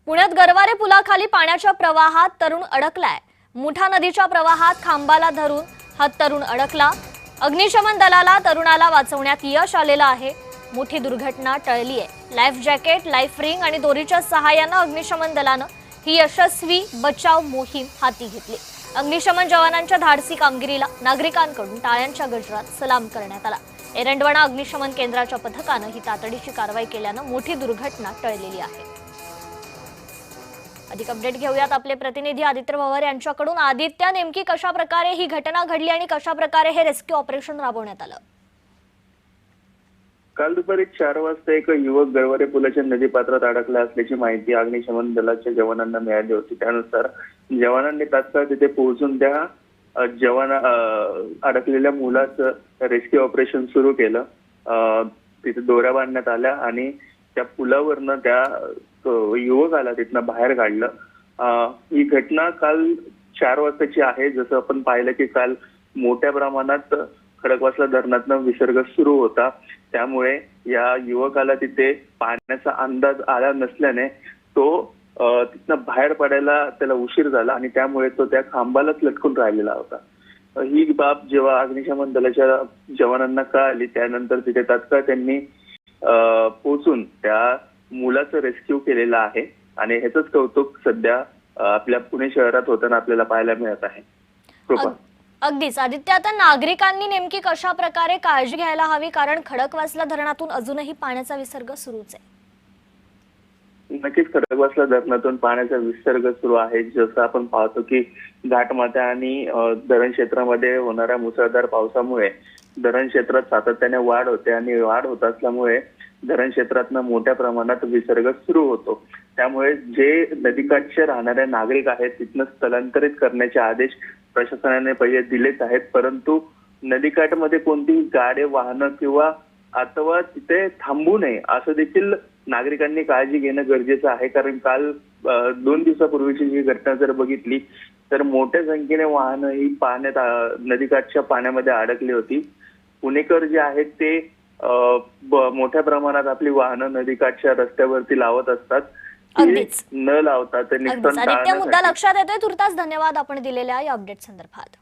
पुण्यात गरवारे पुलाखाली पाण्याच्या प्रवाहात तरुण अडकलाय। मुठा नदीच्या प्रवाहात खांबाला धरून हा तरुण अडकला। अग्निशमन दलाला तरुणाला वाचवण्यात यश आलेलं आहे। मोठी दुर्घटना टळली आहे। लाईफ जॅकेट, लाईफ रिंग आणि दोरीच्या सहाय्याने अग्निशमन दलानं ही यशस्वी बचाव मोहीम हाती घेतली। अग्निशमन जवानांच्या धाडसी कामगिरीला नागरिकांकडून टाळ्यांच्या गजरात सलाम करण्यात आला। एरंडवणा अग्निशमन केंद्राच्या पथकानं ही तातडीची कारवाई केल्यानं मोठी दुर्घटना टळलेली आहे। अधिक अपडेट घेऊयात आपले प्रतिनिधी आदित्य भवर यांच्याकडून। आदित्य, नेमकी कशा प्रकारे ही घटना घडली आणि कशा प्रकारे हे रेस्क्यू ऑपरेशन राबवण्यात आलं? काल दुपारी 4 वाजता एक युवक गरवारे पुलाच्या नदीपात्रात अडकला असल्याची माहिती अग्निशमन दलाच्या जवानांना मिळाली होती। त्यानुसार जवानांनी तात्काळ तिथे पोहोचून त्या अडकलेल्या मुलाचं रेस्क्यू ऑपरेशन सुरू केलं। तिथे दोऱ्या बांधण्यात आल्या आणि त्या पुलावरनं त्या युवकाला तिथनं बाहेर काढलं। ही घटना काल 4 वाजताची आहे। जसं आपण पाहिलं की काल मोठ्या प्रमाणात खडकवासला धरणातनं विसर्ग सुरू होता, त्यामुळे या युवकाला तिथे पाण्याचा अंदाज आला नसल्याने तो तिथनं बाहेर पडायला त्याला उशीर झाला आणि त्यामुळे तो त्या खांबालाच लटकून राहिलेला होता। ही बाब जेव्हा अग्निशमन दलाच्या जवानांना कळाली, त्यानंतर तिथे तात्काळ त्यांनी पोहोचून त्या मुलाचं रेस्क्यू केलेलं आहे आणि ह्याचंच कौतुक सध्या आपल्या पुणे शहरात होताना आपल्याला पाहायला मिळत आहे। कृपा अगदीच आदित्य, आता नागरिकांनी नेमकी कशा प्रकारे काळजी घ्यायला हवी, कारण खडकवासला धरणातून अजूनही पाण्याचा विसर्ग सुरूच आहे? नक्कीच खडकवासला धरणातून पाण्याचा विसर्ग सुरू आहे। जसं आपण पाहतो की घाटमाथा आणि धरण क्षेत्रामध्ये होणाऱ्या मुसळधार पावसामुळे धरण क्षेत्रात सातत्याने वाढ होते आणि वाढ होत असल्यामुळे धरण क्षेत्रातनं मोठ्या प्रमाणात विसर्ग सुरू होतो। त्यामुळे जे नदीकाठचे राहणारे नागरिक आहेत तिथनं स्थलांतरित करण्याचे आदेश प्रशासनाने पहिले दिलेच आहेत, परंतु नदीकाठमध्ये कोणतीही गाडी, वाहनं किंवा अथवा तिथे थांबू नये असं देखील नागरिकांनी काळजी घेणं गरजेचं आहे। कारण काल 2 दिवसापूर्वीची जी घटना जर बघितली तर मोठ्या संख्येने वाहनं ही पाण्यात नदीकाठच्या पाण्यामध्ये अडकली होती। पुणेकर जे आहेत ते मोठ्या प्रमाणात आपली वाहनं नदीकाठच्या रस्त्यावरती लावत असतात। न लावता ते मुद्दा लक्षात येतोय। तुर्तास धन्यवाद आपण दिलेल्या या अपडेट संदर्भात।